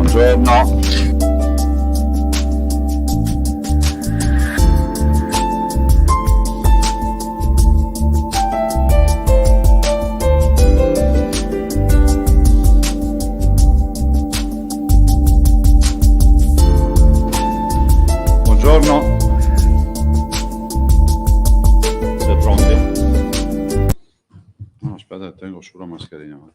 Buongiorno. Buongiorno. Siete pronti? No, aspetta, tengo sulla mascherina.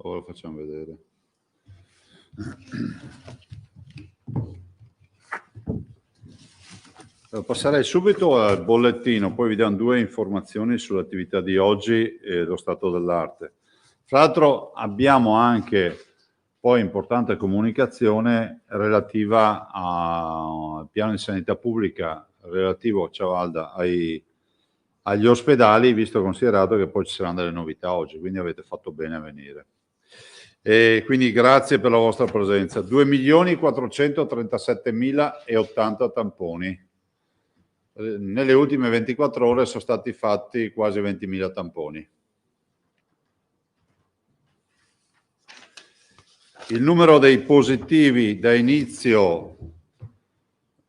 Ora lo facciamo vedere. Passerei subito al bollettino, poi vi diamo due informazioni sull'attività di oggi e lo stato dell'arte. Tra l'altro abbiamo anche poi importante comunicazione relativa al piano di sanità pubblica relativo, ciao Alda, agli ospedali, visto e considerato che poi ci saranno delle novità oggi, quindi avete fatto bene a venire. E quindi grazie per la vostra presenza. 2.437.080 tamponi. Nelle ultime 24 ore sono stati fatti quasi 20.000 tamponi. Il numero dei positivi da inizio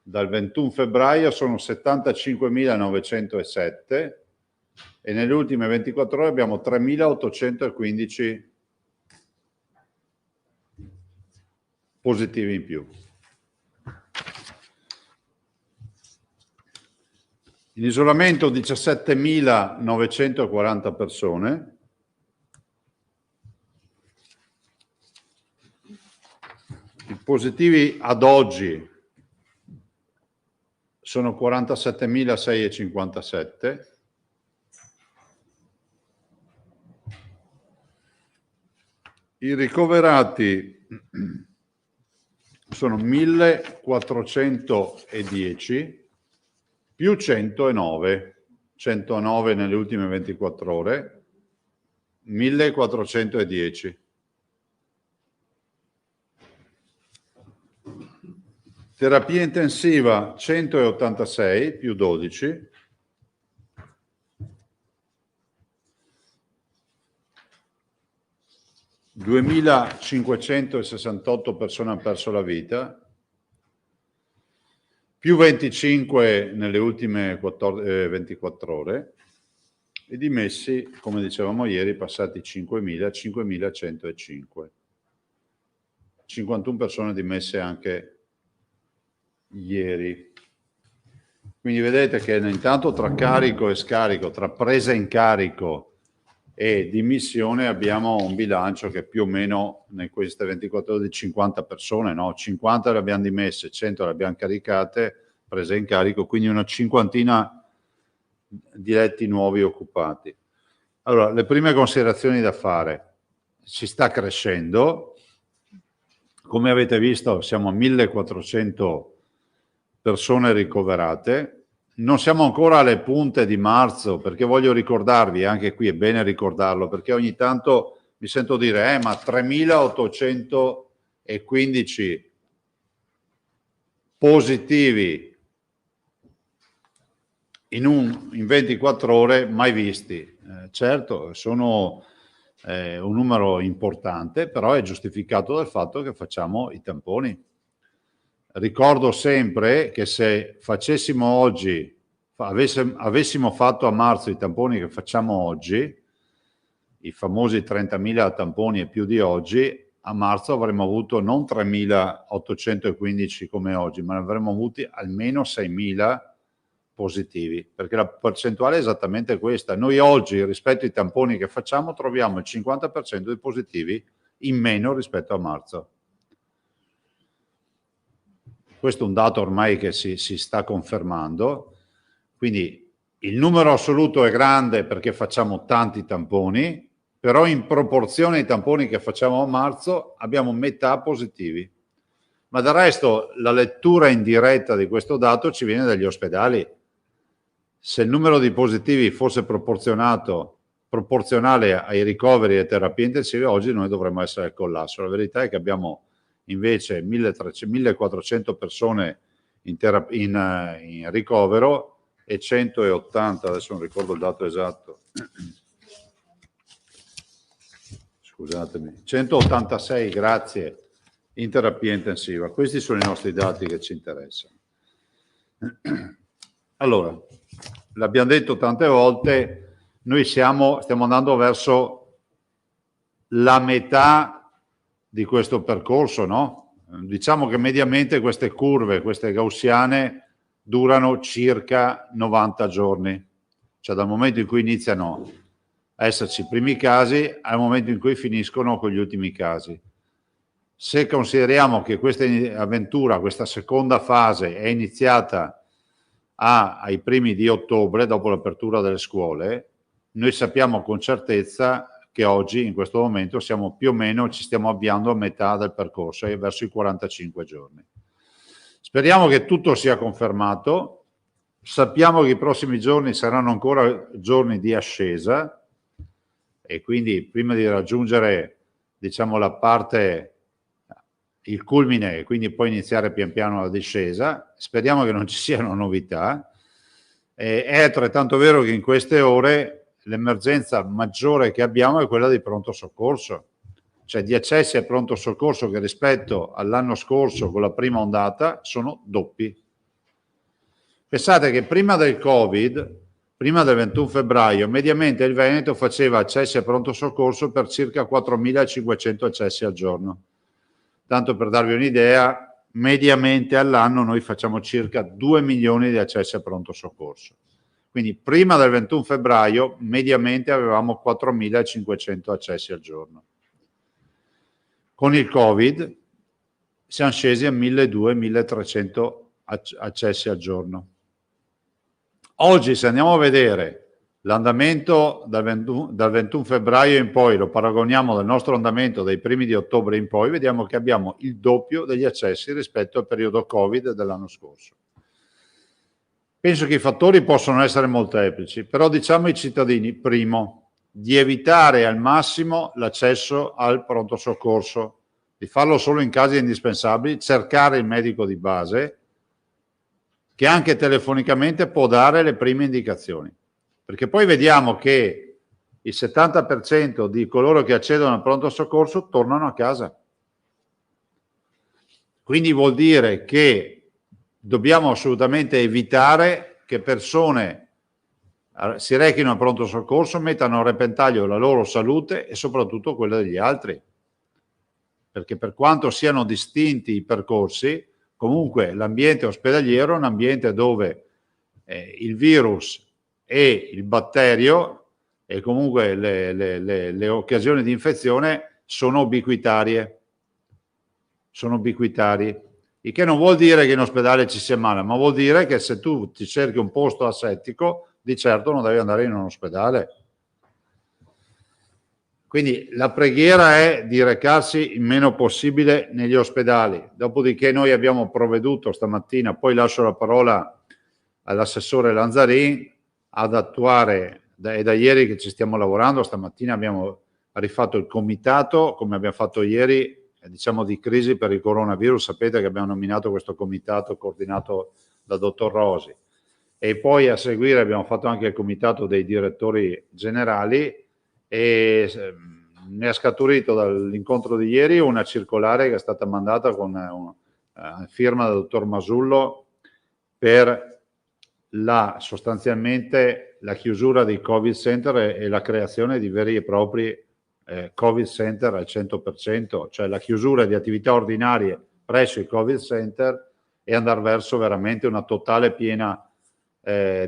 dal 21 febbraio sono 75.907 e nelle ultime 24 ore abbiamo 3.815 positivi in più. In isolamento 17.940 persone, Positivi ad oggi sono 47.657. I ricoverati sono 1.410 più 109 nelle ultime 24 ore, 1.410. Terapia intensiva 186 più 12. (2.568 persone hanno perso la vita, più 25 nelle ultime 24 ore, e dimessi, come dicevamo ieri, passati 5.000, 5.105. 51 persone dimesse anche ieri. Quindi vedete che intanto tra carico e scarico, tra presa in carico e dimissione, abbiamo un bilancio che più o meno in queste 24 ore di 50 persone, no? 50 le abbiamo dimesse, 100 le abbiamo caricate, prese in carico, quindi una cinquantina di letti nuovi occupati. Allora, le prime considerazioni da fare: si sta crescendo, come avete visto siamo a 1.400 persone ricoverate. Non siamo ancora alle punte di marzo, perché voglio ricordarvi, anche qui è bene ricordarlo, perché ogni tanto mi sento dire ma 3.815 positivi in 24 ore mai visti. Certo, sono un numero importante, però è giustificato dal fatto che facciamo i tamponi. Ricordo sempre che se facessimo oggi, avessimo fatto a marzo i tamponi che facciamo oggi, i famosi 30.000 tamponi e più di oggi, a marzo avremmo avuto non 3.815 come oggi, ma ne avremmo avuti almeno 6.000 positivi, perché la percentuale è esattamente questa. Noi oggi, rispetto ai tamponi che facciamo, troviamo il 50% di positivi in meno rispetto a marzo. Questo è un dato ormai che si sta confermando, quindi il numero assoluto è grande perché facciamo tanti tamponi, però in proporzione ai tamponi che facciamo a marzo abbiamo metà positivi. Ma del resto la lettura indiretta di questo dato ci viene dagli ospedali. Se il numero di positivi fosse proporzionale ai ricoveri e terapie intensive, oggi noi dovremmo essere al collasso. La verità è che abbiamo invece 1.400 persone in ricovero e 180, adesso non ricordo il dato esatto, scusatemi, 186, grazie, in terapia intensiva. Questi sono i nostri dati che ci interessano. Allora, l'abbiamo detto tante volte, noi stiamo andando verso la metà di questo percorso, no? Diciamo che mediamente queste curve, queste gaussiane, durano circa 90 giorni, cioè dal momento in cui iniziano a esserci i primi casi al momento in cui finiscono con gli ultimi casi. Se consideriamo che questa avventura, questa seconda fase è iniziata ai primi di ottobre, dopo l'apertura delle scuole, noi sappiamo con certezza che oggi, in questo momento, siamo più o meno, ci stiamo avviando a metà del percorso, verso i 45 giorni. Speriamo che tutto sia confermato. Sappiamo che i prossimi giorni saranno ancora giorni di ascesa e quindi prima di raggiungere, diciamo, la parte, il culmine, e quindi poi iniziare pian piano la discesa, speriamo che non ci siano novità. È altrettanto vero che in queste ore l'emergenza maggiore che abbiamo è quella di pronto soccorso, cioè di accessi al pronto soccorso che rispetto all'anno scorso con la prima ondata sono doppi. Pensate che prima del Covid, prima del 21 febbraio, mediamente il Veneto faceva accessi al pronto soccorso per circa 4.500 accessi al giorno. Tanto per darvi un'idea, mediamente all'anno noi facciamo circa 2 milioni di accessi al pronto soccorso. Quindi prima del 21 febbraio mediamente avevamo 4.500 accessi al giorno. Con il Covid siamo scesi a 1200-1300 accessi al giorno. Oggi, se andiamo a vedere l'andamento dal 21 febbraio in poi, lo paragoniamo al nostro andamento dai primi di ottobre in poi, vediamo che abbiamo il doppio degli accessi rispetto al periodo Covid dell'anno scorso. Penso che i fattori possono essere molteplici, però diciamo ai cittadini, primo, di evitare al massimo l'accesso al pronto soccorso, di farlo solo in casi indispensabili, cercare il medico di base, che anche telefonicamente può dare le prime indicazioni. Perché poi vediamo che il 70% di coloro che accedono al pronto soccorso tornano a casa. Quindi vuol dire che dobbiamo assolutamente evitare che persone si rechino al pronto soccorso, mettano a repentaglio la loro salute e soprattutto quella degli altri. Perché per quanto siano distinti i percorsi, comunque l'ambiente ospedaliero è un ambiente dove il virus e il batterio e comunque le occasioni di infezione sono ubiquitarie. Sono ubiquitari, il che non vuol dire che in ospedale ci sia male, ma vuol dire che se tu ti cerchi un posto asettico, di certo non devi andare in un ospedale. Quindi la preghiera è di recarsi il meno possibile negli ospedali. Dopodiché noi abbiamo provveduto stamattina, poi lascio la parola all'assessore Lanzarin, ad attuare, è da ieri che ci stiamo lavorando, stamattina abbiamo rifatto il comitato, come abbiamo fatto ieri, diciamo di crisi per il coronavirus. Sapete che abbiamo nominato questo comitato coordinato dal dottor Rosi. E poi a seguire abbiamo fatto anche il comitato dei direttori generali e ne è scaturito dall'incontro di ieri una circolare che è stata mandata con firma del dottor Masullo per sostanzialmente la chiusura dei Covid Center e la creazione di veri e propri Covid Center al 100%, cioè la chiusura di attività ordinarie presso i Covid Center e andare verso veramente una totale piena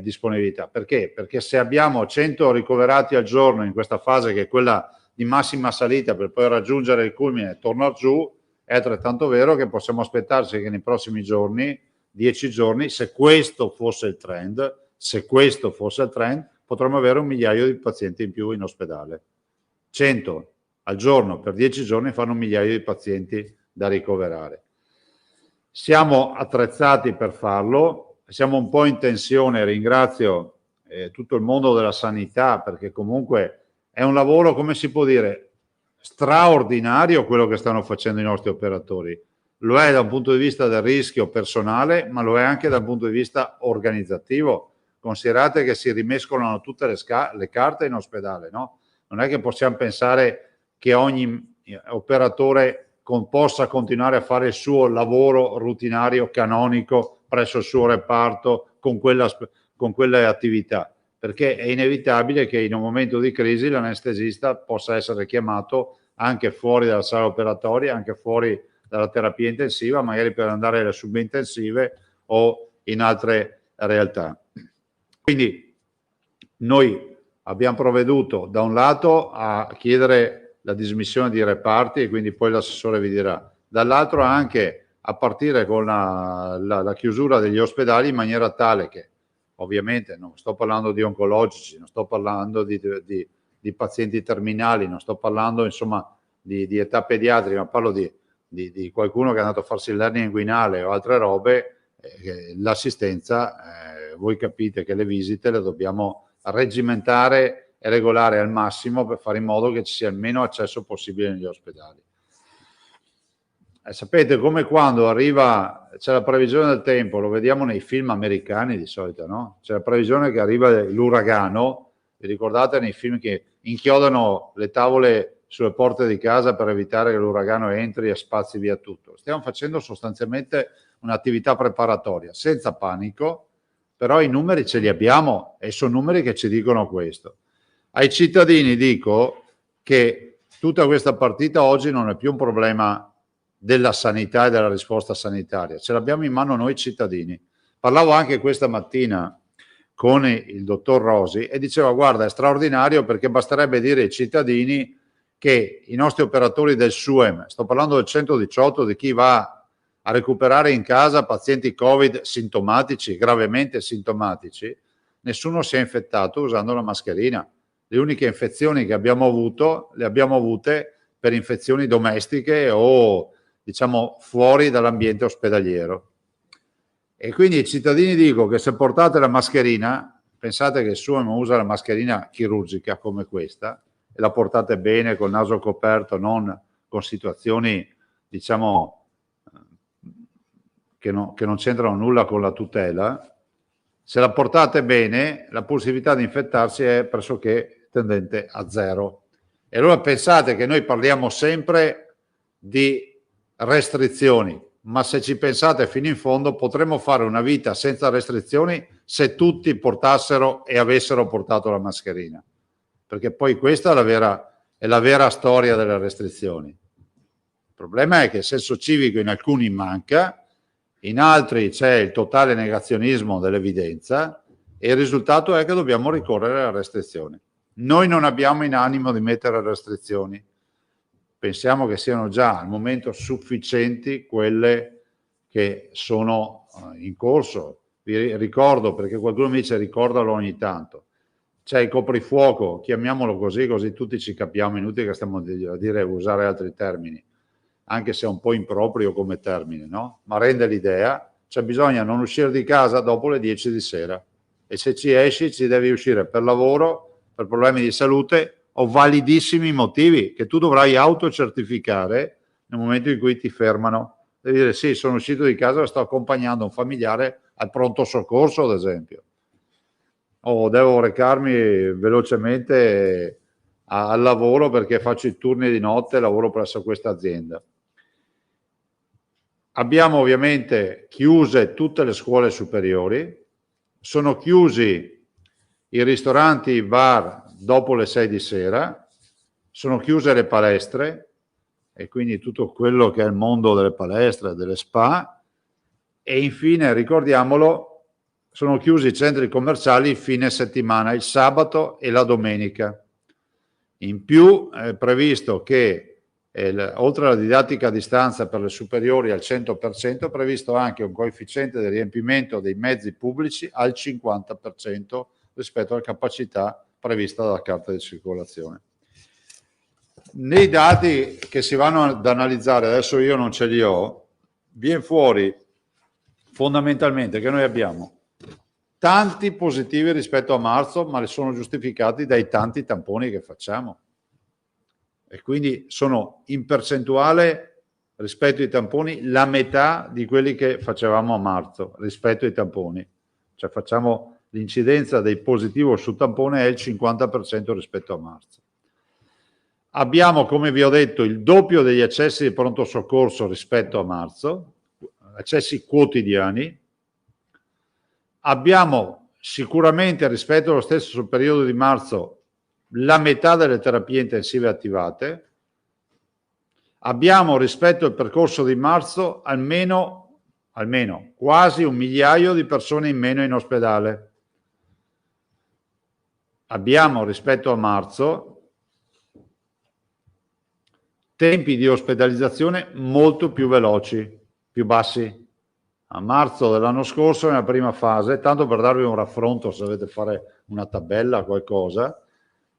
disponibilità. Perché? Perché se abbiamo 100 ricoverati al giorno in questa fase che è quella di massima salita per poi raggiungere il culmine e tornare giù, è altrettanto vero che possiamo aspettarci che nei prossimi giorni, 10 giorni, se questo fosse il trend, potremmo avere 1 migliaio di pazienti in più in ospedale. 100 al giorno per 10 giorni fanno 1 migliaio di pazienti da ricoverare. Siamo attrezzati per farlo, siamo un po' in tensione, ringrazio tutto il mondo della sanità perché comunque è un lavoro, come si può dire, straordinario quello che stanno facendo i nostri operatori. Lo è da un punto di vista del rischio personale, ma lo è anche dal punto di vista organizzativo. Considerate che si rimescolano tutte le carte in ospedale, no? Non è che possiamo pensare che ogni operatore possa continuare a fare il suo lavoro rutinario, canonico, presso il suo reparto, con quelle attività, perché è inevitabile che in un momento di crisi l'anestesista possa essere chiamato anche fuori dalla sala operatoria, anche fuori dalla terapia intensiva, magari per andare alle subintensive o in altre realtà. Quindi noi abbiamo provveduto da un lato a chiedere la dismissione di reparti e quindi poi l'assessore vi dirà, dall'altro anche a partire con la chiusura degli ospedali in maniera tale che ovviamente non sto parlando di oncologici, non sto parlando di pazienti terminali, non sto parlando insomma di età pediatrica, ma parlo di qualcuno che è andato a farsi l'ernia inguinale o altre robe, l'assistenza, voi capite che le visite le dobbiamo reggimentare e regolare al massimo per fare in modo che ci sia il meno accesso possibile negli ospedali. Sapete, come quando c'è la previsione del tempo, lo vediamo nei film americani di solito, no? C'è la previsione che arriva l'uragano, vi ricordate nei film che inchiodano le tavole sulle porte di casa per evitare che l'uragano entri e spazi via tutto. Stiamo facendo sostanzialmente un'attività preparatoria, senza panico, però i numeri ce li abbiamo e sono numeri che ci dicono questo. Ai cittadini dico che tutta questa partita oggi non è più un problema della sanità e della risposta sanitaria, ce l'abbiamo in mano noi cittadini. Parlavo anche questa mattina con il dottor Rosi e diceva guarda è straordinario perché basterebbe dire ai cittadini che i nostri operatori del SUEM, sto parlando del 118, di chi va a recuperare in casa pazienti Covid sintomatici, gravemente sintomatici, nessuno si è infettato usando la mascherina. Le uniche infezioni che abbiamo avuto, le abbiamo avute per infezioni domestiche o, diciamo, fuori dall'ambiente ospedaliero. E quindi ai cittadini dico che se portate la mascherina, pensate che Suemo usa la mascherina chirurgica come questa, e la portate bene col naso coperto, non con situazioni, diciamo, che non c'entrano nulla con la tutela. Se la portate bene, la possibilità di infettarsi è pressoché tendente a zero. E allora pensate che noi parliamo sempre di restrizioni, ma se ci pensate fino in fondo potremmo fare una vita senza restrizioni se tutti portassero e avessero portato la mascherina, perché poi questa è la vera storia delle restrizioni. Il problema è che il senso civico in alcuni manca, in altri c'è il totale negazionismo dell'evidenza e il risultato è che dobbiamo ricorrere alle restrizioni. Noi non abbiamo in animo di mettere restrizioni, pensiamo che siano già al momento sufficienti quelle che sono in corso. Vi ricordo, perché qualcuno mi dice ricordalo ogni tanto, c'è il coprifuoco, chiamiamolo così tutti ci capiamo, inutile che stiamo a usare altri termini, anche se è un po' improprio come termine, no? Ma rende l'idea, cioè bisogna non uscire di casa dopo le 10 di sera, e se ci esci ci devi uscire per lavoro, per problemi di salute o validissimi motivi che tu dovrai autocertificare nel momento in cui ti fermano. Devi dire sì, sono uscito di casa e sto accompagnando un familiare al pronto soccorso, ad esempio, o devo recarmi velocemente al lavoro perché faccio i turni di notte e lavoro presso questa azienda. Abbiamo ovviamente chiuse tutte le scuole superiori, sono chiusi i ristoranti, i bar dopo le 6 di sera, sono chiuse le palestre e quindi tutto quello che è il mondo delle palestre, delle spa, e infine, ricordiamolo, sono chiusi i centri commerciali il fine settimana, il sabato e la domenica. In più è previsto che oltre alla didattica a distanza per le superiori al 100%, è previsto anche un coefficiente di riempimento dei mezzi pubblici al 50% rispetto alla capacità prevista dalla carta di circolazione. Nei dati che si vanno ad analizzare, adesso io non ce li ho, viene fuori fondamentalmente che noi abbiamo tanti positivi rispetto a marzo, ma sono giustificati dai tanti tamponi che facciamo. E quindi sono in percentuale rispetto ai tamponi la metà di quelli che facevamo a marzo rispetto ai tamponi. Cioè facciamo l'incidenza dei positivi sul tampone è il 50% rispetto a marzo. Abbiamo, come vi ho detto, il doppio degli accessi di pronto soccorso rispetto a marzo, accessi quotidiani. Abbiamo sicuramente rispetto allo stesso periodo di marzo la metà delle terapie intensive attivate. Abbiamo rispetto al percorso di marzo almeno quasi 1 migliaio di persone in meno in ospedale. Abbiamo rispetto a marzo tempi di ospedalizzazione molto più veloci, più bassi. A marzo dell'anno scorso, nella prima fase, tanto per darvi un raffronto, se dovete fare una tabella, qualcosa,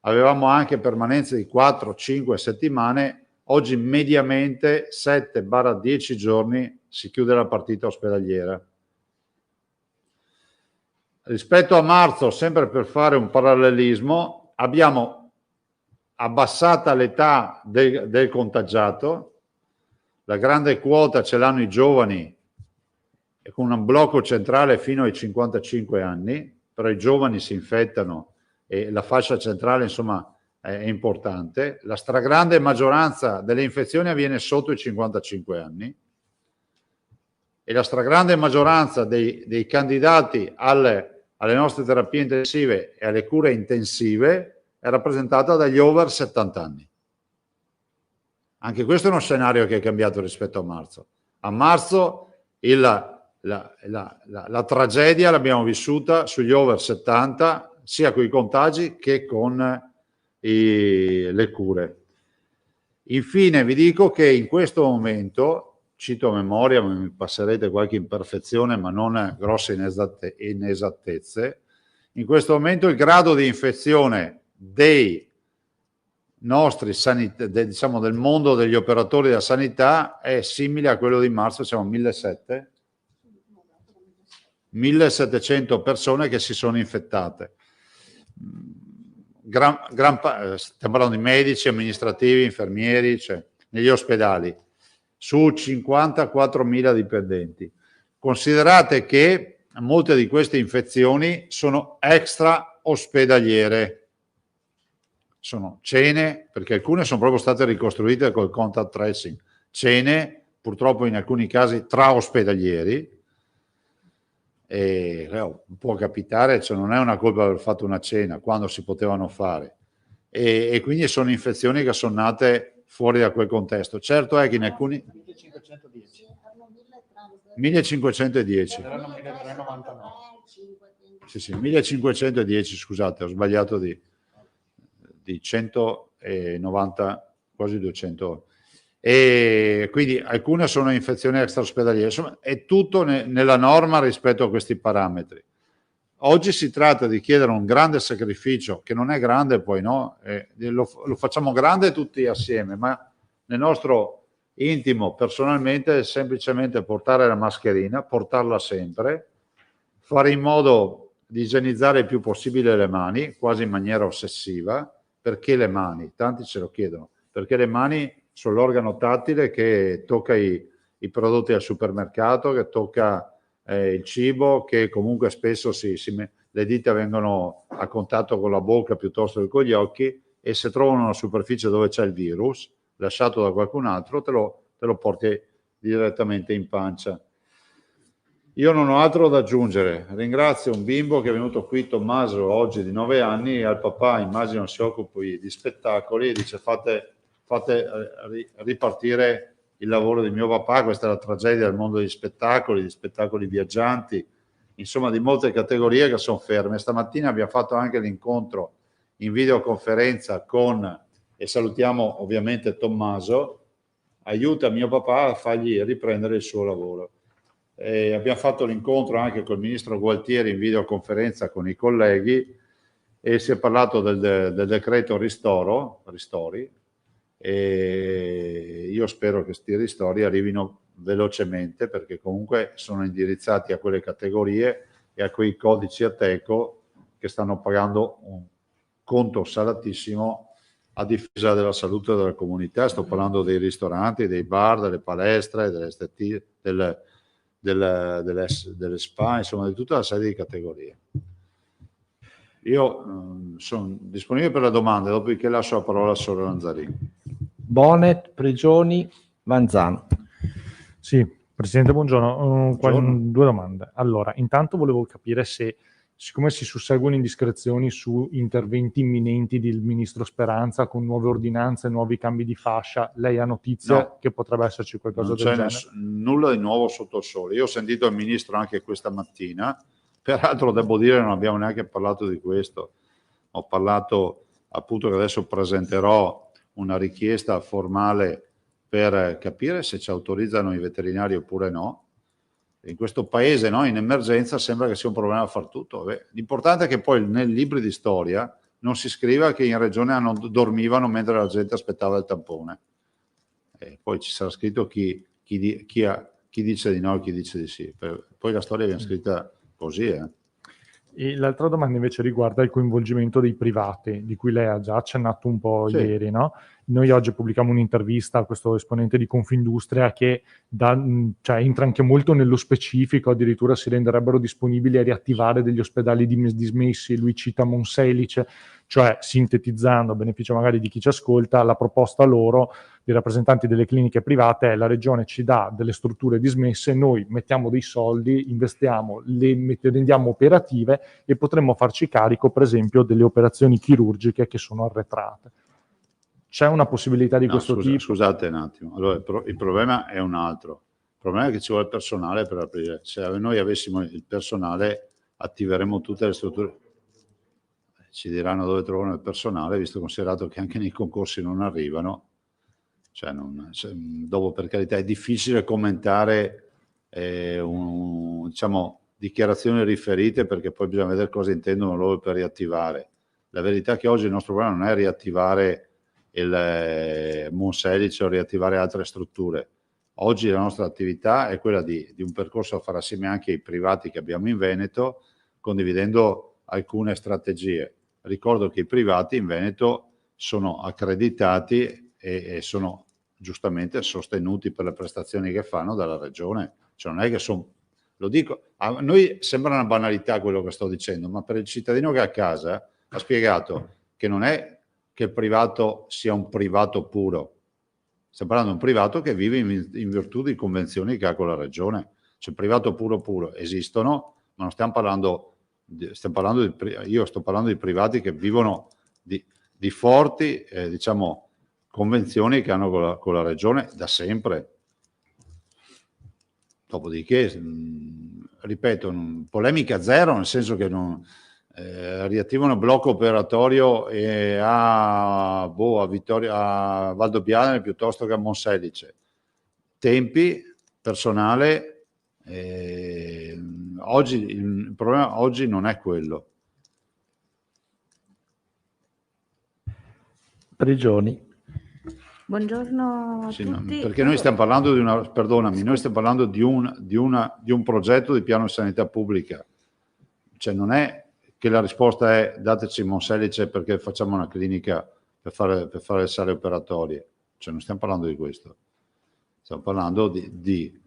avevamo anche permanenze di 4-5 settimane, oggi mediamente 7-10 giorni si chiude la partita ospedaliera. Rispetto a marzo, sempre per fare un parallelismo, abbiamo abbassata l'età del contagiato, la grande quota ce l'hanno i giovani, e con un blocco centrale fino ai 55 anni, però i giovani si infettano e la fascia centrale insomma è importante. La stragrande maggioranza delle infezioni avviene sotto i 55 anni e la stragrande maggioranza dei candidati alle nostre terapie intensive e alle cure intensive è rappresentata dagli over 70 anni. Anche questo è uno scenario che è cambiato rispetto a marzo. A marzo la tragedia l'abbiamo vissuta sugli over 70, sia con i contagi che con le cure. Infine vi dico che in questo momento cito a memoria, mi passerete qualche imperfezione, ma non grosse inesattezze. In questo momento il grado di infezione dei nostri diciamo del mondo degli operatori della sanità è simile a quello di marzo, siamo 1.700 persone che si sono infettate. Stiamo parlando di medici, amministrativi, infermieri, cioè negli ospedali, su 54.000 dipendenti. Considerate che molte di queste infezioni sono extra ospedaliere. Sono cene, perché alcune sono proprio state ricostruite col contact tracing, cene purtroppo in alcuni casi tra ospedalieri, e può capitare, cioè non è una colpa aver fatto una cena quando si potevano fare, e quindi sono infezioni che sono nate fuori da quel contesto. Certo è che in alcuni 1510 sì, 1510, scusate, ho sbagliato di 190, quasi 200, e quindi alcune sono infezioni extraospedaliere. Insomma, è tutto nella norma rispetto a questi parametri. Oggi si tratta di chiedere un grande sacrificio, che non è grande poi, no? Lo facciamo grande tutti assieme, ma nel nostro intimo, personalmente, è semplicemente portare la mascherina, portarla sempre, fare in modo di igienizzare il più possibile le mani, quasi in maniera ossessiva. Perché le mani? Tanti ce lo chiedono. Perché le mani sono l'organo tattile che tocca i prodotti al supermercato, che tocca il cibo, che comunque spesso le dita vengono a contatto con la bocca piuttosto che con gli occhi, e se trovano una superficie dove c'è il virus, lasciato da qualcun altro, te lo porti direttamente in pancia. Io non ho altro da aggiungere. Ringrazio un bimbo che è venuto qui, Tommaso, oggi di 9 anni, e al papà, immagino si occupi di spettacoli, e dice fate ripartire il lavoro di mio papà. Questa è la tragedia del mondo degli spettacoli, di spettacoli viaggianti, insomma di molte categorie che sono ferme. Stamattina abbiamo fatto anche l'incontro in videoconferenza e salutiamo ovviamente Tommaso, aiuta mio papà a fargli riprendere il suo lavoro. Abbiamo fatto l'incontro anche col ministro Gualtieri in videoconferenza con i colleghi, e si è parlato del decreto ristori, e io spero che questi ristori arrivino velocemente, perché comunque sono indirizzati a quelle categorie e a quei codici Ateco che stanno pagando un conto salatissimo a difesa della salute della comunità. Sto parlando dei ristoranti, dei bar, delle palestre, delle spa, insomma di tutta la serie di categorie. Io sono disponibile per le domande, dopodiché lascio la parola a Sora Lanzarini. Bonet, Prigioni, Manzano. Sì, Presidente, buongiorno. Due domande. Allora, intanto volevo capire se, siccome si susseguono indiscrezioni su interventi imminenti del Ministro Speranza con nuove ordinanze, nuovi cambi di fascia, lei ha notizia che potrebbe esserci qualcosa del genere? Nulla di nuovo sotto il sole. Io ho sentito il Ministro anche questa mattina, peraltro devo dire non abbiamo neanche parlato di questo. Ho parlato appunto che adesso presenterò una richiesta formale per capire se ci autorizzano i veterinari oppure no. In questo paese, no, in emergenza sembra che sia un problema far tutto. L'importante è che poi nei libri di storia non si scriva che in regione dormivano mentre la gente aspettava il tampone. Poi ci sarà scritto chi dice di no e chi dice di sì. Poi la storia viene scritta così. E l'altra domanda invece riguarda il coinvolgimento dei privati, di cui lei ha già accennato un po' ieri, no? Noi oggi pubblichiamo un'intervista a questo esponente di Confindustria che entra anche molto nello specifico, addirittura si renderebbero disponibili a riattivare degli ospedali dismessi. Lui cita Monselice, cioè sintetizzando a beneficio magari di chi ci ascolta, la proposta loro, dei rappresentanti delle cliniche private, è: la regione ci dà delle strutture dismesse, noi mettiamo dei soldi, investiamo, le rendiamo operative e potremmo farci carico per esempio delle operazioni chirurgiche che sono arretrate. C'è una possibilità di questo tipo? Scusate un attimo, allora il problema è un altro. Il problema è che ci vuole il personale per aprire. Se noi avessimo il personale attiveremmo tutte le strutture. Ci diranno dove trovano il personale, visto considerato che anche nei concorsi non arrivano. Dopo, per carità, è difficile commentare diciamo, dichiarazioni riferite, perché poi bisogna vedere cosa intendono loro per riattivare. La verità è che oggi il nostro problema non è riattivare il Monselice o riattivare altre strutture. Oggi la nostra attività è quella di un percorso da fare assieme anche ai privati che abbiamo in Veneto, condividendo alcune strategie. Ricordo che i privati in Veneto sono accreditati e sono giustamente sostenuti per le prestazioni che fanno dalla regione. Cioè non è che sono, lo dico, a noi sembra una banalità quello che sto dicendo, ma per il cittadino che è a casa ha spiegato che non è che il privato sia un privato puro, stiamo parlando di un privato che vive in virtù di convenzioni che ha con la regione. Cioè privato puro esistono, ma non stiamo parlando io sto parlando di privati che vivono di forti diciamo convenzioni che hanno con la regione da sempre. Dopodiché, ripeto, polemica zero, nel senso che riattivano il blocco operatorio a Valdobbiadene piuttosto che a Monselice. Tempi, personale, oggi il problema oggi non è quello. Prigioni. Buongiorno a tutti. Perché noi stiamo parlando noi stiamo parlando di un progetto di piano di sanità pubblica. Cioè non è che la risposta è dateci Monselice perché facciamo una clinica per fare le sale operatorie. Cioè non stiamo parlando di questo. Stiamo parlando di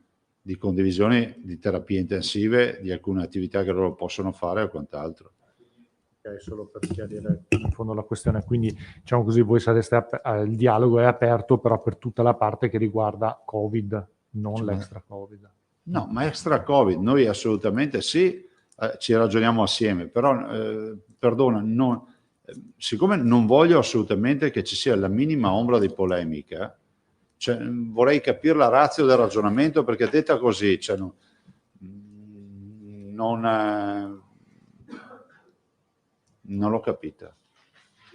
condivisione di terapie intensive, di alcune attività che loro possono fare o quant'altro. Okay, solo per chiarire in fondo la questione, quindi diciamo così, voi sareste il dialogo è aperto però per tutta la parte che riguarda Covid, non l'extra Covid. No, ma extra Covid, noi assolutamente sì, ci ragioniamo assieme, però perdona, siccome non voglio assolutamente che ci sia la minima ombra di polemica, cioè, vorrei capire la ratio del ragionamento, perché detta così, cioè, non l'ho capita.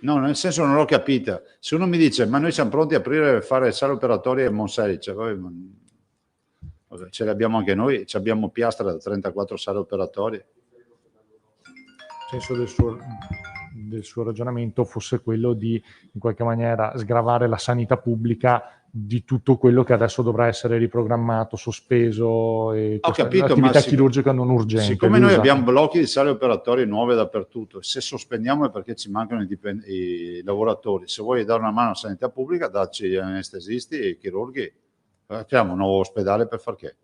No, nel senso non l'ho capita. Se uno mi dice, ma noi siamo pronti a aprire e fare sale operatorie a Monselice, ce le abbiamo anche noi, abbiamo Piastra da 34 sale operatorie. Il senso del suo ragionamento fosse quello di, in qualche maniera, sgravare la sanità pubblica di tutto quello che adesso dovrà essere riprogrammato, sospeso, e l'attività chirurgica non urgente. Siccome noi abbiamo blocchi di sale operatorie nuove dappertutto, se sospendiamo è perché ci mancano i lavoratori. Se vuoi dare una mano alla sanità pubblica, dacci gli anestesisti e i chirurghi. Facciamo un nuovo ospedale per far che?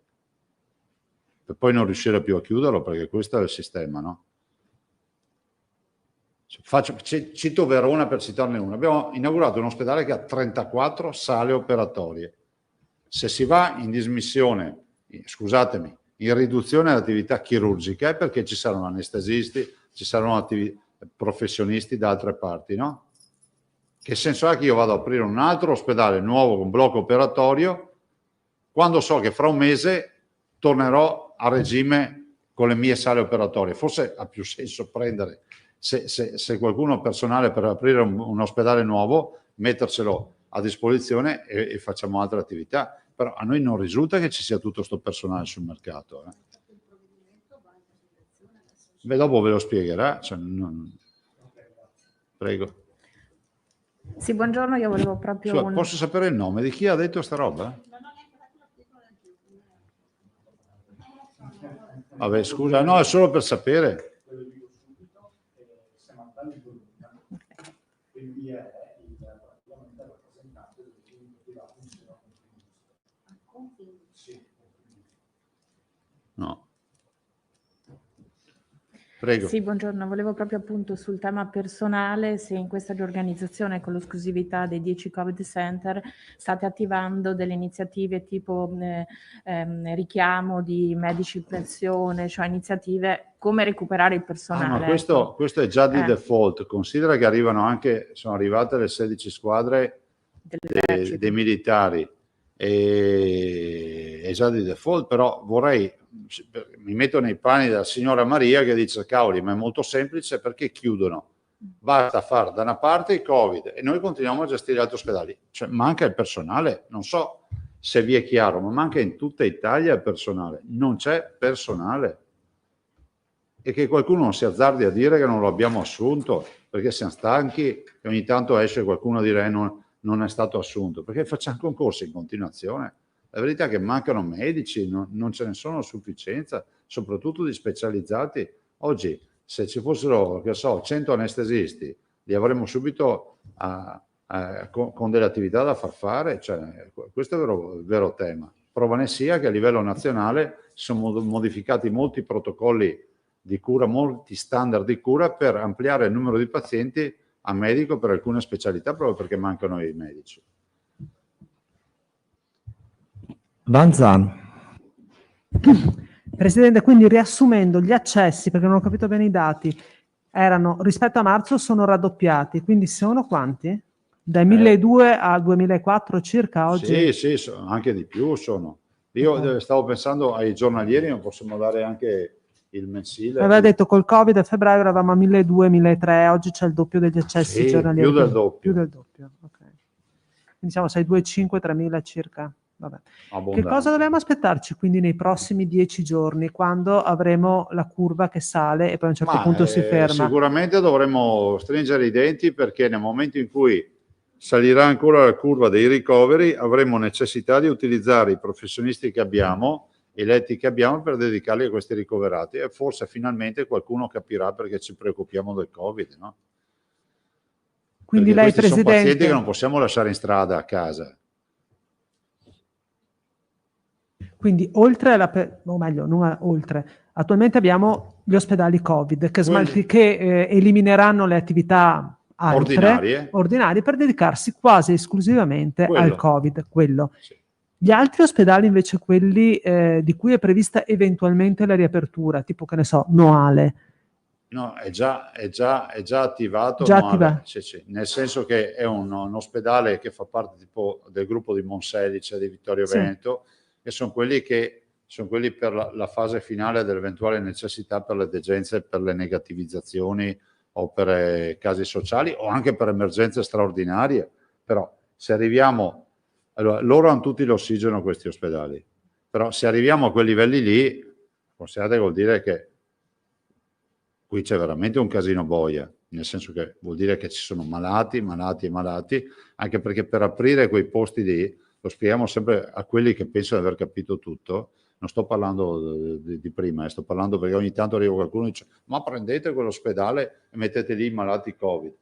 Per poi non riuscire più a chiuderlo, perché questo è il sistema, no? Cito Verona per citarne uno. Abbiamo inaugurato un ospedale che ha 34 sale operatorie. Se si va in dismissione, scusatemi, in riduzione dell'attività chirurgica è perché ci saranno anestesisti, ci saranno professionisti da altre parti, no? Che senso ha che io vado ad aprire un altro ospedale nuovo con blocco operatorio quando so che fra un mese tornerò a regime con le mie sale operatorie? Forse ha più senso prendere, se qualcuno ha personale per aprire un ospedale nuovo, mettercelo a disposizione e facciamo altre attività. Però a noi non risulta che ci sia tutto questo personale sul mercato. Beh, dopo ve lo spiegherà. Cioè, Prego. Sì, buongiorno, io volevo proprio... Posso sapere il nome di chi ha detto sta roba? Vabbè, scusa, no, è solo per sapere. No. Prego. Sì, buongiorno, volevo proprio appunto sul tema personale, se in questa riorganizzazione con l'esclusività dei 10 Covid Center state attivando delle iniziative tipo richiamo di medici in pensione, cioè iniziative come recuperare il personale. Ma questo è già di default. Considera che sono arrivate le 16 squadre dei militari, è già di default, però mi metto nei panni della signora Maria che dice, cavoli, ma è molto semplice, perché chiudono? basta fare da una parte il Covid e noi continuiamo a gestire gli altri ospedali. Cioè, manca il personale, non so se vi è chiaro, ma manca in tutta Italia il personale, non c'è personale. E che qualcuno non si azzardi a dire che non lo abbiamo assunto, perché siamo stanchi e ogni tanto esce qualcuno a dire non è stato assunto, perché facciamo concorsi in continuazione. La verità è che mancano medici, non ce ne sono a sufficienza, soprattutto di specializzati. Oggi, se ci fossero, che so, 100 anestesisti, li avremmo subito con delle attività da far fare. Cioè, questo è il vero tema. Prova ne sia che a livello nazionale si sono modificati molti protocolli di cura, molti standard di cura per ampliare il numero di pazienti a medico per alcune specialità, proprio perché mancano i medici. Vanzan. Presidente, quindi riassumendo, gli accessi, perché non ho capito bene i dati, erano rispetto a marzo sono raddoppiati, quindi sono quanti? Dai 1.200 al 2.400 circa oggi? Sì, anche di più sono. Io stavo pensando ai giornalieri, ma possiamo dare anche il mensile. Aveva detto col Covid a febbraio eravamo a 1.200, 1.300, oggi c'è il doppio degli accessi sì, giornalieri. Più del doppio. Più del doppio, ok. Quindi siamo 6.25, 3.000 circa. Vabbè. Abbondante. Che cosa dobbiamo aspettarci quindi nei prossimi 10 giorni, quando avremo la curva che sale e poi a un certo punto si ferma? Sicuramente dovremo stringere i denti, perché nel momento in cui salirà ancora la curva dei ricoveri avremo necessità di utilizzare i professionisti che abbiamo, i letti che abbiamo, per dedicarli a questi ricoverati, e forse finalmente qualcuno capirà perché ci preoccupiamo del Covid, no? Quindi perché lei, questi sono Presidente, pazienti che non possiamo lasciare in strada a casa. quindi oltre alla, o meglio, non oltre, attualmente abbiamo gli ospedali Covid che elimineranno le attività altre, ordinarie per dedicarsi quasi esclusivamente al Covid, Sì. Gli altri ospedali invece, quelli di cui è prevista eventualmente la riapertura, tipo che ne so, Noale. No, è già attivato. Già Noale. attivato. Sì. Nel senso che è un ospedale che fa parte tipo del gruppo di Monselice, di Vittorio Veneto, che sono quelli per la fase finale dell'eventuale necessità per le degenze, per le negativizzazioni o per casi sociali o anche per emergenze straordinarie. Però se arriviamo, allora, loro hanno tutti l'ossigeno, questi ospedali, però se arriviamo a quei livelli lì, considerate che vuol dire che qui c'è veramente un casino boia, nel senso che vuol dire che ci sono malati, anche perché per aprire quei posti lì, lo spieghiamo sempre a quelli che pensano di aver capito tutto, non sto parlando di prima, sto parlando perché ogni tanto arriva qualcuno e dice ma prendete quell'ospedale e mettete lì i malati Covid.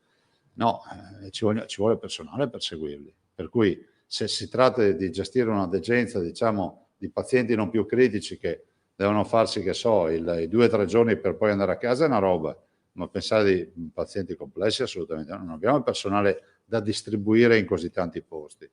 No, ci vuole personale per seguirli, per cui se si tratta di gestire una degenza, diciamo, di pazienti non più critici che devono farsi, che so, i 2 o 3 giorni per poi andare a casa è una roba, ma pensare di pazienti complessi assolutamente no. Non abbiamo il personale da distribuire in così tanti posti.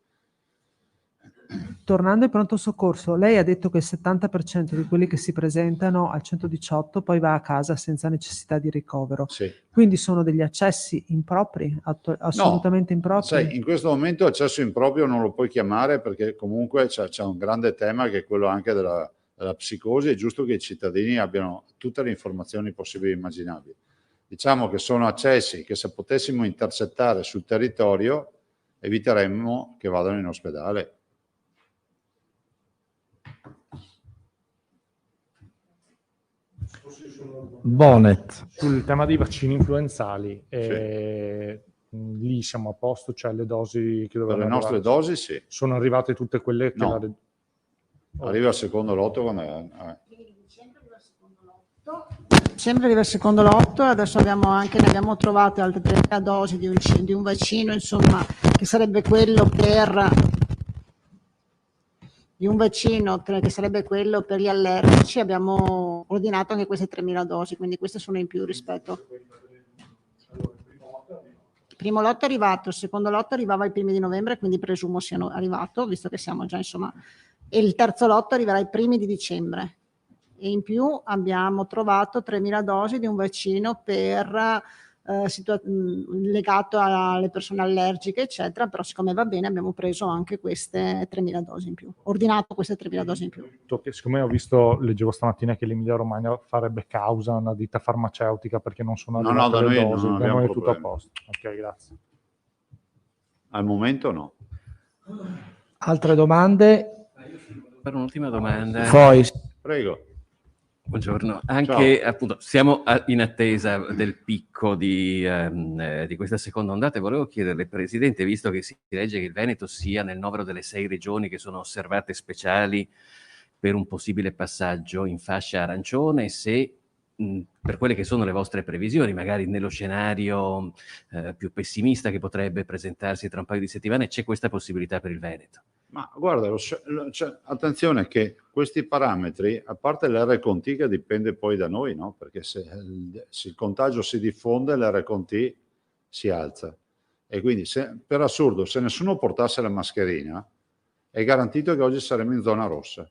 Tornando al pronto soccorso, lei ha detto che il 70% di quelli che si presentano al 118 poi va a casa senza necessità di ricovero. Sì. Quindi sono degli accessi impropri, assolutamente impropri? Sai, in questo momento accesso improprio non lo puoi chiamare, perché comunque c'è un grande tema che è quello anche della psicosi. È giusto che i cittadini abbiano tutte le informazioni possibili e immaginabili. Diciamo che sono accessi che, se potessimo intercettare sul territorio, eviteremmo che vadano in ospedale. Bonet. Sul tema dei vaccini influenzali, lì siamo a posto, cioè le dosi che dovevano Per le nostre arrivare, dosi sì. sono arrivate tutte quelle che... No. Arriva il secondo lotto quando Dicembre arriva il secondo lotto, adesso ne abbiamo trovate altre 3.000 dosi di un vaccino, insomma, che sarebbe quello per gli allergici. Abbiamo ordinato anche queste 3.000 dosi, quindi queste sono in più rispetto. Il primo lotto è arrivato, il secondo lotto arrivava ai primi di novembre, quindi presumo siano arrivato, visto che siamo già, insomma, e il terzo lotto arriverà ai primi di dicembre. E in più abbiamo trovato 3.000 dosi di un vaccino per legato alle persone allergiche, eccetera, però siccome va bene abbiamo preso anche queste 3.000 dosi in più, ordinato queste 3.000 dosi in più. Siccome ho visto, leggevo stamattina che l'Emilia Romagna farebbe causa a una ditta farmaceutica perché non sono arrivate le dosi, da noi è tutto a posto. Ok, grazie. Al momento no. Altre domande? Per un'ultima domanda. Poi. Prego. Buongiorno, anche appunto siamo in attesa del picco di questa seconda ondata e volevo chiederle, Presidente, visto che si legge che il Veneto sia nel novero delle 6 regioni che sono osservate speciali per un possibile passaggio in fascia arancione, se per quelle che sono le vostre previsioni, magari nello scenario più pessimista che potrebbe presentarsi tra un paio di settimane, c'è questa possibilità per il Veneto? Ma guarda, attenzione che questi parametri, a parte l'R con T che dipende poi da noi, no? Perché se il contagio si diffonde, l'R con T si alza. E quindi, per assurdo, se nessuno portasse la mascherina, è garantito che oggi saremo in zona rossa.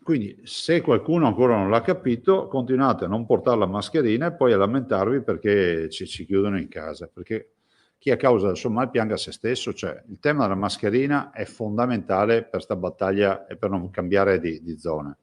Quindi, se qualcuno ancora non l'ha capito, continuate a non portare la mascherina e poi a lamentarvi perché ci chiudono in casa. Perché chi a causa del suo mal pianga se stesso, cioè il tema della mascherina è fondamentale per sta battaglia e per non cambiare di zona.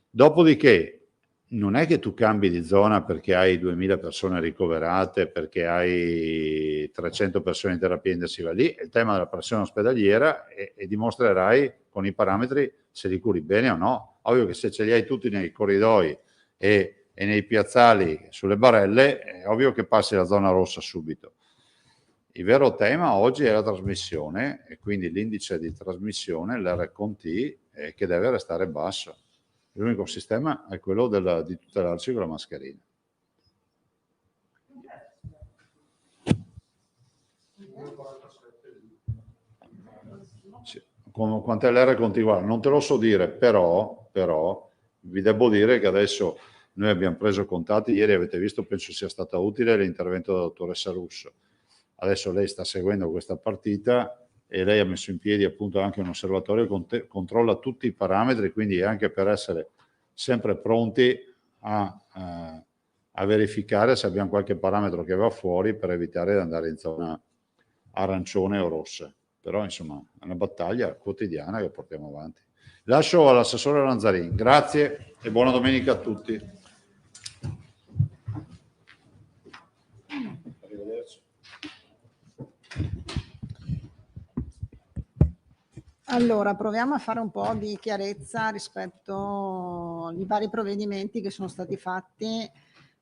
Dopodiché non è che tu cambi di zona perché hai 2000 persone ricoverate, perché hai 300 persone in terapia intensiva, lì è il tema della pressione ospedaliera e dimostrerai con i parametri se li curi bene o no. Ovvio che se ce li hai tutti nei corridoi e nei piazzali sulle barelle, è ovvio che passi la zona rossa subito. Il vero tema oggi è la trasmissione e quindi l'indice di trasmissione, l'R con T, che deve restare basso. L'unico sistema è quello di tutelarci con la mascherina. Sì. Quant'è l'R con T? Guarda, non te lo so dire, però vi devo dire che adesso noi abbiamo preso contatti, ieri avete visto, penso sia stata utile l'intervento della dottoressa Russo. Adesso lei sta seguendo questa partita e lei ha messo in piedi appunto anche un osservatorio che controlla tutti i parametri, quindi anche per essere sempre pronti a verificare se abbiamo qualche parametro che va fuori per evitare di andare in zona arancione o rossa. Però insomma è una battaglia quotidiana che portiamo avanti. Lascio all'assessore Lanzarin. Grazie e buona domenica a tutti. Arrivederci. Allora, proviamo a fare un po' di chiarezza rispetto ai vari provvedimenti che sono stati fatti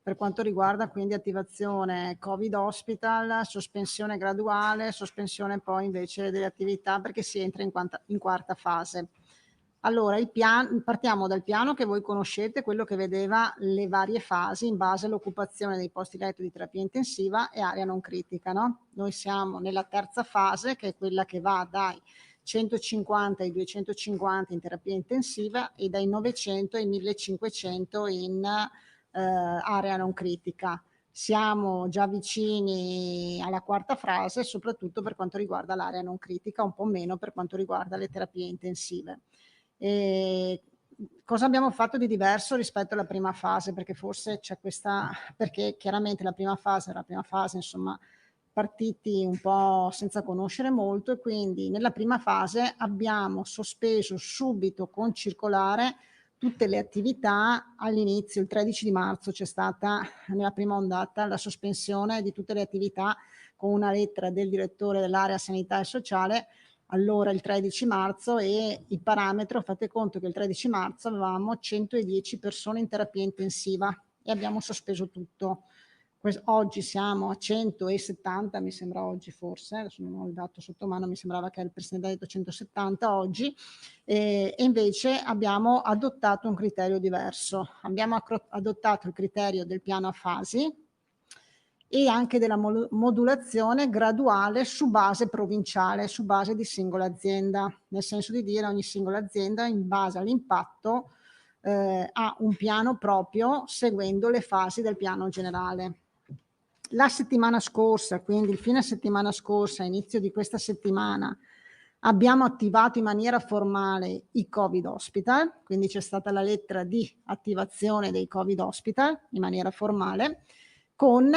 per quanto riguarda quindi attivazione Covid Hospital, sospensione graduale, sospensione poi invece delle attività perché si entra in quarta fase. Allora, partiamo dal piano che voi conoscete, quello che vedeva le varie fasi in base all'occupazione dei posti letto di terapia intensiva e area non critica, no? Noi siamo nella terza fase, che è quella che va dai 150 ai 250 in terapia intensiva e dai 900 ai 1500 in area non critica. Siamo già vicini alla quarta fase, soprattutto per quanto riguarda l'area non critica, un po' meno per quanto riguarda le terapie intensive. E cosa abbiamo fatto di diverso rispetto alla prima fase? Perché forse c'è perché chiaramente la prima fase, insomma, partiti un po' senza conoscere molto e quindi nella prima fase abbiamo sospeso subito con circolare tutte le attività. All'inizio, il 13 di marzo, c'è stata nella prima ondata la sospensione di tutte le attività con una lettera del direttore dell'area sanità e sociale. Allora il 13 marzo e il parametro, fate conto che il 13 marzo avevamo 110 persone in terapia intensiva e abbiamo sospeso tutto. Oggi siamo a 170, mi sembra oggi forse, adesso non ho il dato sotto mano, mi sembrava che il Presidente ha detto 170 oggi, e invece abbiamo adottato un criterio diverso. Abbiamo adottato il criterio del piano a fasi e anche della modulazione graduale su base provinciale, su base di singola azienda, nel senso di dire ogni singola azienda in base all'impatto ha un piano proprio seguendo le fasi del piano generale. La settimana scorsa, quindi il fine settimana scorsa, inizio di questa settimana, Abbiamo attivato in maniera formale i Covid Hospital, quindi c'è stata la lettera di attivazione dei Covid Hospital in maniera formale, con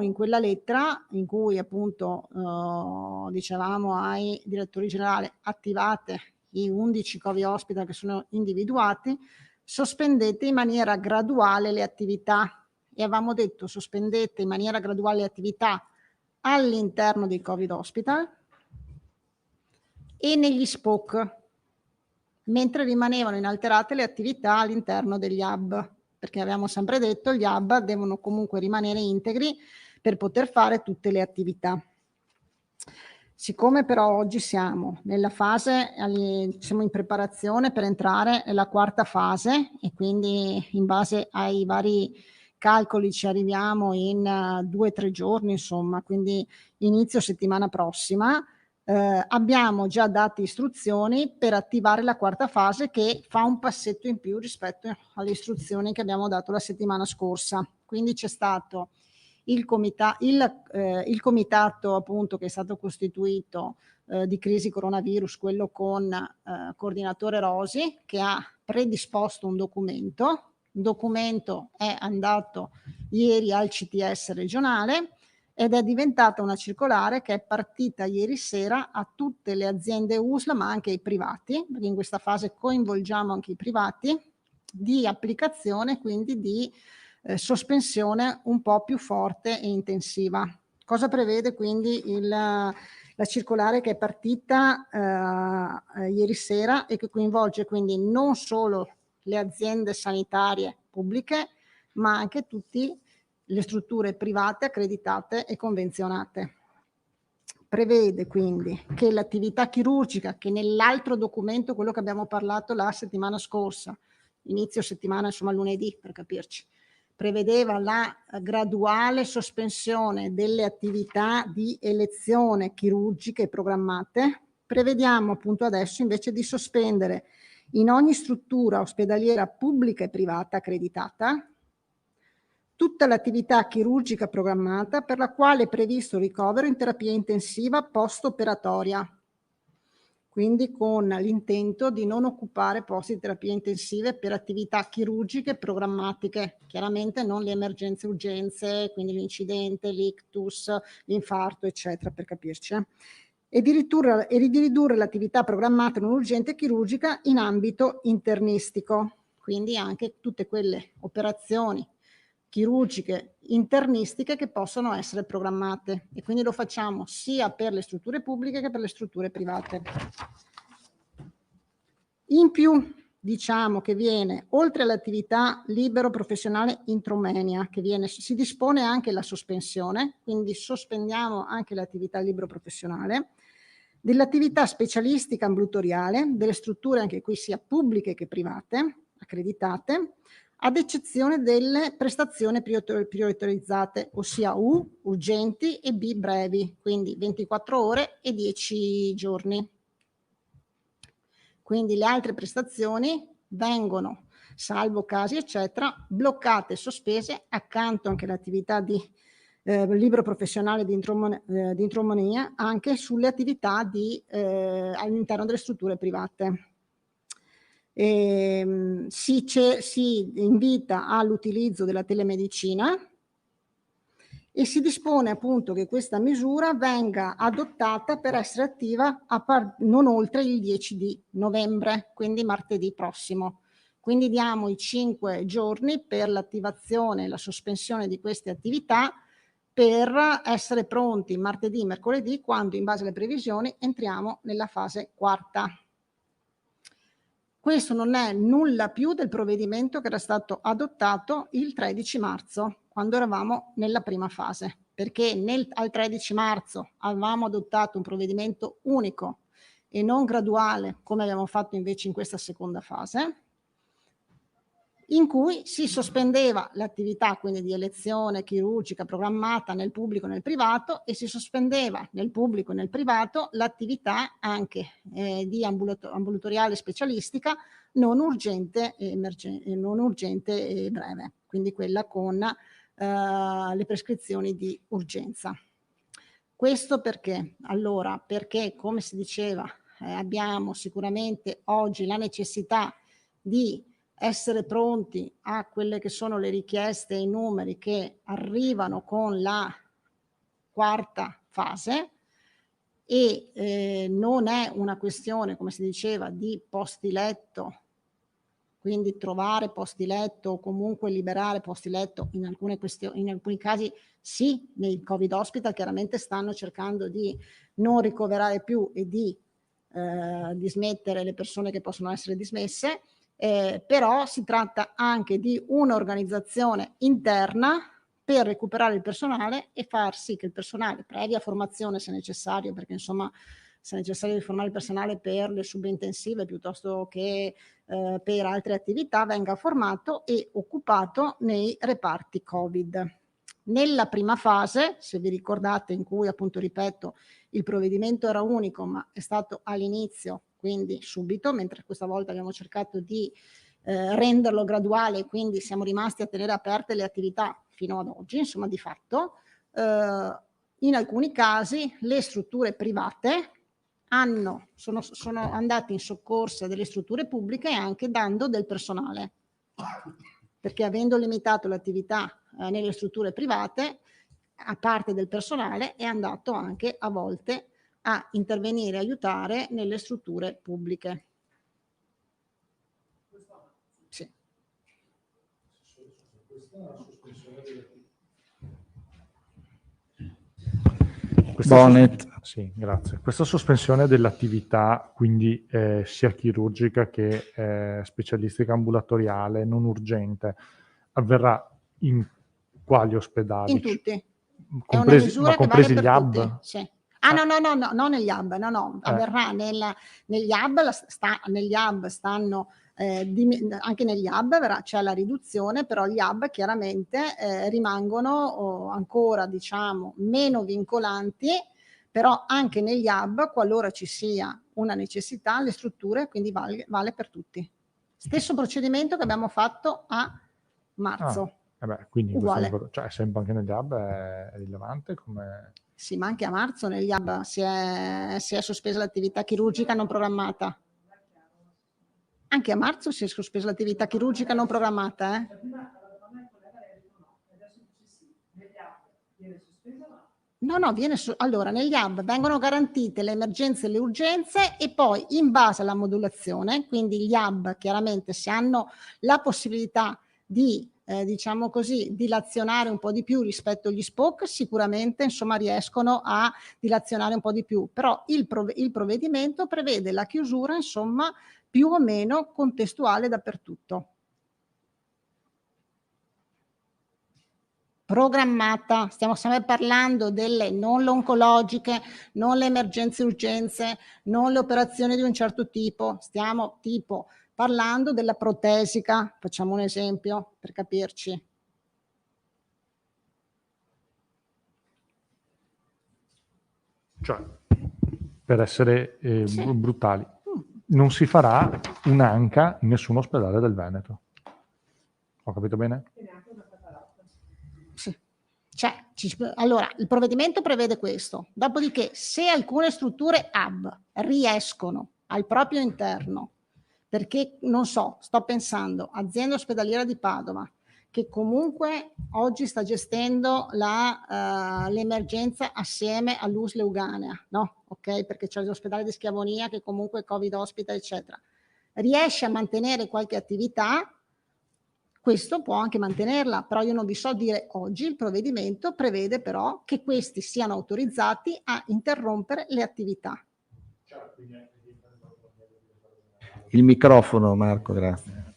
in quella lettera in cui appunto dicevamo ai direttori generali: attivate i 11 Covid Hospital che sono individuati, sospendete in maniera graduale le attività. E avevamo detto: sospendete in maniera graduale le attività all'interno dei Covid Hospital e negli SPOC, mentre rimanevano inalterate le attività all'interno degli hub, perché avevamo sempre detto gli hub devono comunque rimanere integri per poter fare tutte le attività. Siccome però oggi siamo nella fase, siamo in preparazione per entrare nella quarta fase e quindi in base ai vari calcoli ci arriviamo in 2 o 3 giorni, insomma, quindi inizio settimana prossima, abbiamo già dato istruzioni per attivare la quarta fase, che fa un passetto in più rispetto alle istruzioni che abbiamo dato la settimana scorsa. Quindi c'è stato il comitato appunto che è stato costituito di crisi coronavirus, quello con coordinatore Rosi, che ha predisposto un documento. Il documento è andato ieri al CTS regionale ed è diventata una circolare che è partita ieri sera a tutte le aziende USL, ma anche ai privati, perché in questa fase coinvolgiamo anche i privati, di applicazione, quindi di sospensione un po' più forte e intensiva. Cosa prevede quindi la circolare che è partita ieri sera e che coinvolge quindi non solo le aziende sanitarie pubbliche, ma anche tutte le strutture private accreditate e convenzionate. Prevede quindi che l'attività chirurgica, che nell'altro documento, quello che abbiamo parlato la settimana scorsa, inizio settimana, insomma lunedì per capirci, prevedeva la graduale sospensione delle attività di elezione chirurgiche programmate, prevediamo appunto adesso invece di sospendere in ogni struttura ospedaliera pubblica e privata accreditata tutta l'attività chirurgica programmata per la quale è previsto ricovero in terapia intensiva post-operatoria, quindi con l'intento di non occupare posti di terapia intensive per attività chirurgiche programmatiche, chiaramente non le emergenze urgenze, quindi l'incidente, l'ictus, l'infarto, eccetera, per capirci. E di ridurre l'attività programmata non urgente chirurgica in ambito internistico, quindi anche tutte quelle operazioni chirurgiche internistiche che possono essere programmate, e quindi lo facciamo sia per le strutture pubbliche che per le strutture private. In più diciamo che viene, oltre all'attività libero professionale intramoenia, si dispone anche la sospensione, quindi sospendiamo anche l'attività libero professionale, dell'attività specialistica ambulatoriale, delle strutture anche qui sia pubbliche che private, accreditate, ad eccezione delle prestazioni prioritorizzate, ossia U, urgenti, e B, brevi, quindi 24 ore e 10 giorni. Quindi le altre prestazioni vengono, salvo casi eccetera, bloccate e sospese, accanto anche all'attività di libero professionale di intramonia, anche sulle attività all'interno delle strutture private. Si invita all'utilizzo della telemedicina e si dispone appunto che questa misura venga adottata per essere attiva non oltre il 10 di novembre, quindi martedì prossimo. Quindi diamo i 5 giorni per l'attivazione e la sospensione di queste attività per essere pronti martedì, mercoledì, quando in base alle previsioni entriamo nella fase quarta. Questo non è nulla più del provvedimento che era stato adottato il 13 marzo, quando eravamo nella prima fase, perché al 13 marzo avevamo adottato un provvedimento unico e non graduale, come abbiamo fatto invece in questa seconda fase, in cui si sospendeva l'attività quindi di elezione chirurgica programmata nel pubblico e nel privato, e si sospendeva nel pubblico e nel privato l'attività anche di ambulatoriale specialistica non urgente e breve, quindi quella con le prescrizioni di urgenza. Questo perché? Allora, perché come si diceva, abbiamo sicuramente oggi la necessità di essere pronti a quelle che sono le richieste e i numeri che arrivano con la quarta fase, e non è una questione, come si diceva, di posti letto, quindi trovare posti letto o comunque liberare posti letto. In alcuni casi sì, nei Covid hospital chiaramente stanno cercando di non ricoverare più e di dismettere le persone che possono essere dismesse, però si tratta anche di un'organizzazione interna per recuperare il personale e far sì che il personale, previa formazione se necessario, perché insomma se è necessario formare il personale per le subintensive piuttosto che per altre attività, venga formato e occupato nei reparti Covid. Nella prima fase, se vi ricordate, in cui appunto, ripeto, il provvedimento era unico, ma è stato all'inizio, quindi subito, mentre questa volta abbiamo cercato di renderlo graduale, quindi siamo rimasti a tenere aperte le attività fino ad oggi, insomma di fatto, in alcuni casi le strutture private sono andate in soccorso delle strutture pubbliche anche dando del personale, perché avendo limitato l'attività nelle strutture private, a parte del personale, è andato anche a volte a intervenire e aiutare nelle strutture pubbliche. Sì. Bonnet. Sì, grazie. Questa sospensione dell'attività, quindi sia chirurgica che specialistica ambulatoriale, non urgente, avverrà in quali ospedali? In tutti. Compresi, è una misura ma compresi che vale gli per hub? tutti. Sì. No, non negli hub, no. Avverrà negli hub, negli hub stanno anche negli hub c'è la riduzione, però gli hub chiaramente rimangono ancora, diciamo, meno vincolanti, però anche negli hub, qualora ci sia una necessità, le strutture, quindi vale per tutti. Stesso procedimento che abbiamo fatto a marzo. Quindi uguale. Cioè, sempre anche negli hub è rilevante come... Sì, ma anche a marzo negli hub si è sospesa l'attività chirurgica non programmata. Anche a marzo si è sospesa l'attività chirurgica non programmata. No, allora negli hub vengono garantite le emergenze e le urgenze e poi in base alla modulazione, quindi gli hub chiaramente se hanno la possibilità di diciamo così, dilazionare un po' di più rispetto agli SPOC, sicuramente insomma riescono a dilazionare un po' di più, però il provvedimento prevede la chiusura insomma più o meno contestuale dappertutto. Programmata, stiamo sempre parlando delle non le oncologiche, non le emergenze e urgenze, non le operazioni di un certo tipo, stiamo tipo parlando della protesica, facciamo un esempio per capirci. Cioè, per essere brutali, non si farà un'anca in nessun ospedale del Veneto. Ho capito bene? Sì. Allora, il provvedimento prevede questo. Dopodiché, se alcune strutture hub riescono al proprio interno, perché non so, sto pensando, azienda ospedaliera di Padova, che comunque oggi sta gestendo l'emergenza assieme all'USL Euganea, no? Ok? Perché c'è l'ospedale di Schiavonia che comunque Covid ospita, eccetera. Riesce a mantenere qualche attività, questo può anche mantenerla, però io non vi so dire oggi, il provvedimento prevede però che questi siano autorizzati a interrompere le attività. Il microfono, Marco, grazie.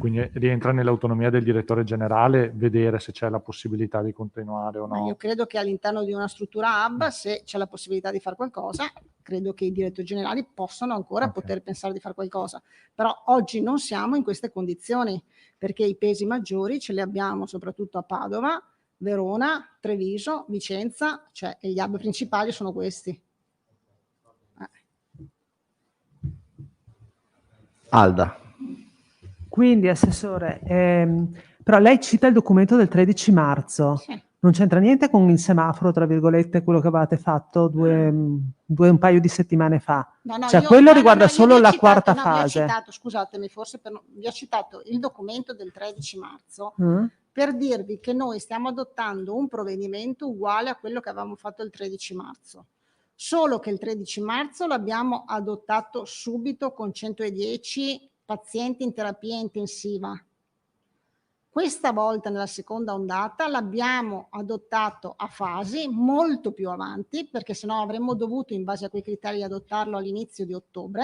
Quindi rientra nell'autonomia del direttore generale vedere se c'è la possibilità di continuare o no. Ma io credo che all'interno di una struttura hub, se c'è la possibilità di fare qualcosa, credo che i direttori generali possano ancora poter pensare di fare qualcosa. Però oggi non siamo in queste condizioni, perché i pesi maggiori ce li abbiamo soprattutto a Padova, Verona, Treviso, Vicenza, cioè e gli hub principali sono questi. Alda. Quindi, Assessore, però lei cita il documento del 13 marzo. Sì. Non c'entra niente con il semaforo, tra virgolette, quello che avevate fatto un paio di settimane fa. No, Cioè, quello riguarda solo la quarta vi ho fase. citato, scusatemi, forse vi ho citato il documento del 13 marzo per dirvi che noi stiamo adottando un provvedimento uguale a quello che avevamo fatto il 13 marzo. Solo che il 13 marzo l'abbiamo adottato subito con 110 pazienti in terapia intensiva. Questa volta, nella seconda ondata, l'abbiamo adottato a fasi molto più avanti, perché sennò avremmo dovuto, in base a quei criteri, adottarlo all'inizio di ottobre,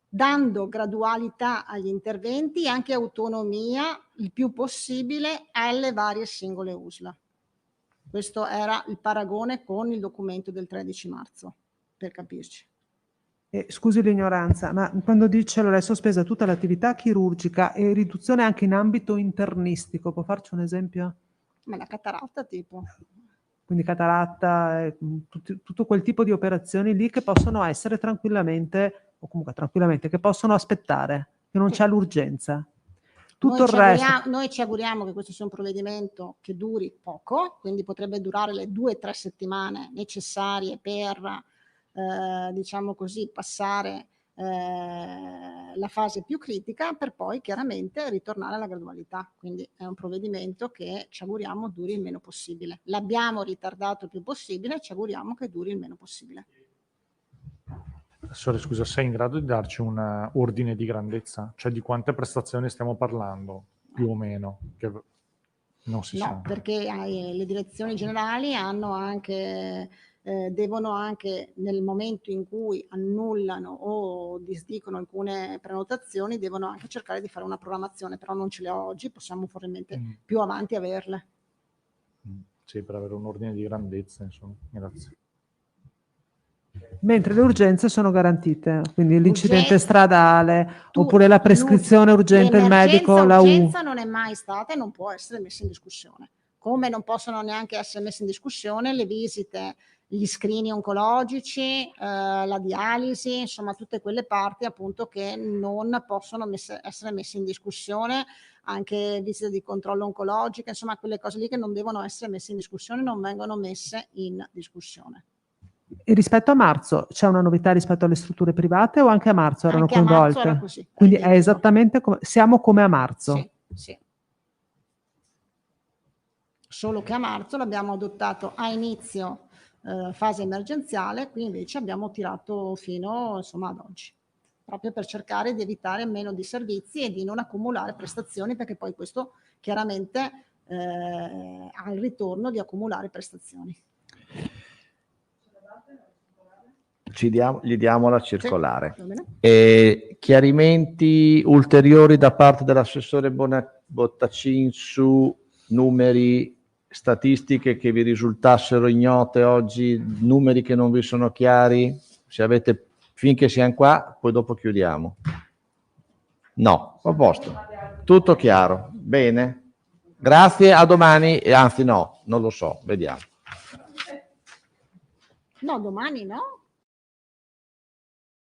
dando gradualità agli interventi e anche autonomia il più possibile alle varie singole USL. Questo era il paragone con il documento del 13 marzo, per capirci. Scusi l'ignoranza, ma quando dice allora è sospesa tutta l'attività chirurgica e riduzione anche in ambito internistico, può farci un esempio? Ma la cataratta tipo. Quindi cataratta, tutto quel tipo di operazioni lì che possono essere tranquillamente, o comunque tranquillamente, che possono aspettare, che non c'è l'urgenza. Tutto il resto. Noi ci auguriamo che questo sia un provvedimento che duri poco, quindi potrebbe durare le 2 o 3 settimane necessarie per diciamo così, passare la fase più critica per poi chiaramente ritornare alla gradualità. Quindi è un provvedimento che ci auguriamo duri il meno possibile. L'abbiamo ritardato il più possibile, ci auguriamo che duri il meno possibile. Professore, scusa, sei in grado di darci un ordine di grandezza? Cioè di quante prestazioni stiamo parlando, più o meno? Che non si sa. No, perché le direzioni generali hanno anche devono anche, nel momento in cui annullano o disdicono alcune prenotazioni, devono anche cercare di fare una programmazione, però non ce le ho oggi, possiamo probabilmente più avanti averle. Sì, per avere un ordine di grandezza, insomma. Grazie. Mentre le urgenze sono garantite, quindi l'incidente stradale, oppure la prescrizione urgente, il medico, la U. L'urgenza non è mai stata e non può essere messa in discussione. Come non possono neanche essere messe in discussione le visite, gli screening oncologici, la dialisi, insomma tutte quelle parti appunto che non possono essere messe in discussione, anche visite di controllo oncologico, insomma quelle cose lì che non devono essere messe in discussione non vengono messe in discussione. E rispetto a marzo c'è una novità rispetto alle strutture private o anche a marzo erano anche coinvolte? A marzo era così. Quindi è esattamente come siamo come a marzo. Sì, sì. Solo che a marzo l'abbiamo adottato a inizio fase emergenziale, qui invece abbiamo tirato fino insomma ad oggi, proprio per cercare di evitare meno disservizi e di non accumulare prestazioni, perché poi questo chiaramente ha il ritorno di accumulare prestazioni. Gli diamo la circolare. Sì, chiarimenti ulteriori da parte dell'assessore Bottacin su numeri, statistiche che vi risultassero ignote oggi, numeri che non vi sono chiari? Se avete, finché siamo qua, poi dopo chiudiamo. No, a posto. Tutto chiaro. Bene. Grazie, a domani. Anzi no, non lo so, vediamo. no, domani no.